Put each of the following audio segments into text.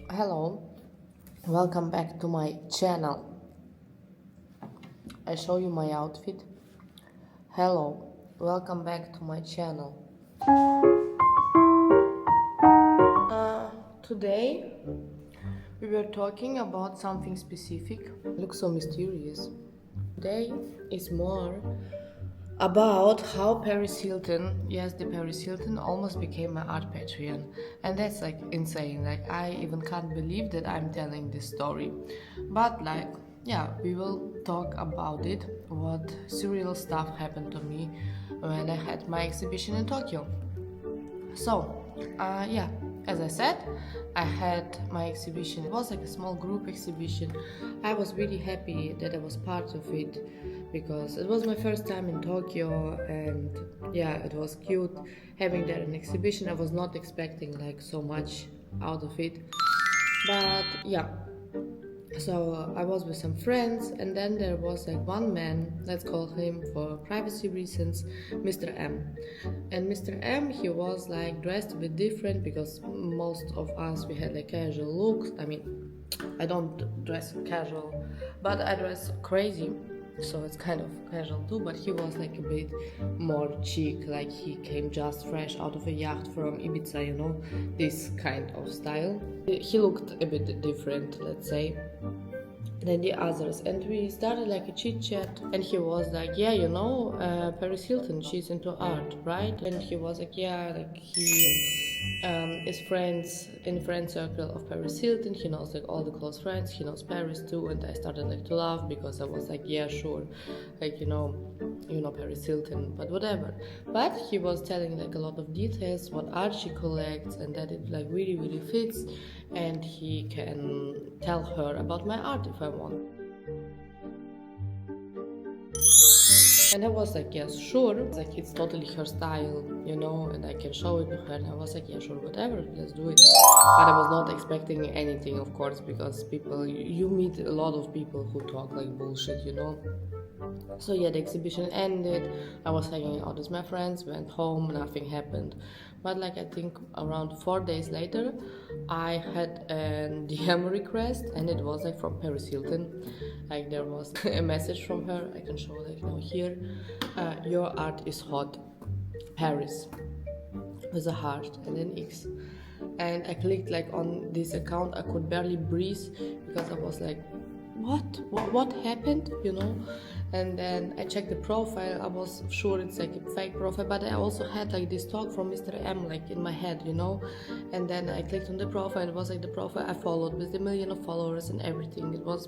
Hello, welcome back to my channel. I show you my outfit. Hello, welcome back to my channel. Today we were talking about something specific. Looks so mysterious. Today is more about how Paris Hilton, yes, the Paris Hilton almost became my Art Patron, and that's like insane. Like I even can't believe that I'm telling this story, but like yeah, we will talk about it. What surreal stuff happened to me when I had my exhibition in Tokyo. So yeah, as I said, I had my exhibition. It was like a small group exhibition. I was really happy that I was part of it because it was my first time in Tokyo, and yeah, it was cute having that an exhibition. I was not expecting like so much out of it, but yeah. So I was with some friends, and then there was like one man, let's call him for privacy reasons, Mr. M. And Mr. M, he was like dressed a bit different because most of us, we had like casual looks. I mean, I don't dress casual, but I dress crazy, so it's kind of casual too. But he was like a bit more chic, like he came just fresh out of a yacht from Ibiza, you know, this kind of style. He looked a bit different, let's say, than the others, and we started like a chit chat, and he was like, yeah, you know, Paris Hilton, she's into art, right? And he was like, yeah, like he is friends in the friend circle of Paris Hilton. He knows like all the close friends, he knows Paris too. And I started like to laugh because I was like, yeah, sure, like you know Paris Hilton, but whatever. But he was telling like a lot of details, what art she collects, and that it like really fits, and he can tell her about my art if I want. And I was like, yes, sure. It's like, it's totally her style, you know, and I can show it to her. And I was like, yeah, sure, whatever, let's do it. But I was not expecting anything, of course, because people, you meet a lot of people who talk like bullshit, you know. So yeah, the exhibition ended. I was hanging out with my friends, went home, nothing happened. But like I think around 4 days later, I had a DM request, and it was like from Paris Hilton. Like there was a message from her. I can show like now here. Your art is hot, Paris, with a heart and an X. And I clicked like on this account. I could barely breathe because I was like, what happened, you know. And then I checked the profile. I was sure it's like a fake profile, but I also had like this talk from Mr. M like in my head, you know. And then I clicked on the profile. It was like the profile I followed with 1 million of followers and everything. It was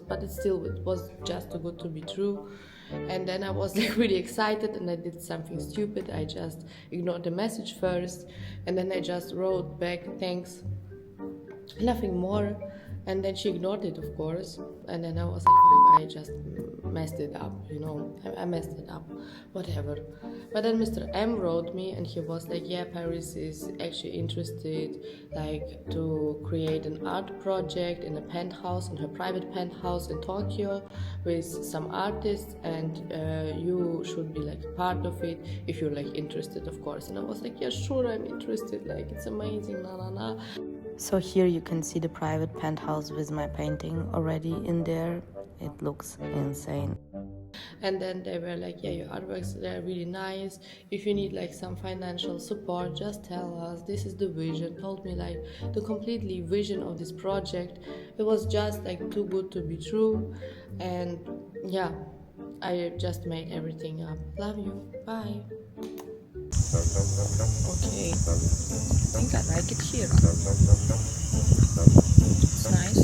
just too good to be true. And then I was like really excited, and I did something stupid. I just ignored the message first, and then I just wrote back, thanks, nothing more. And then she ignored it, of course. And then I was like, fuck, I just messed it up, you know. I messed it up, whatever. But then Mr. M wrote me, and he was like, yeah, Paris is actually interested, like, to create an art project in a penthouse, in her private penthouse in Tokyo, with some artists, and you should be like a part of it if you're like interested, of course. And I was like, yeah, sure, I'm interested. Like, it's amazing, na. So here you can see the private penthouse with my painting already in there. It looks insane. And then they were like, yeah, your artworks, they're really nice. If you need like some financial support, just tell us. This is the vision. Told me like the completely vision of this project. It was just like too good to be true. And yeah, I just made everything up. Love you. Bye. Okay, I think I like it here. It's nice.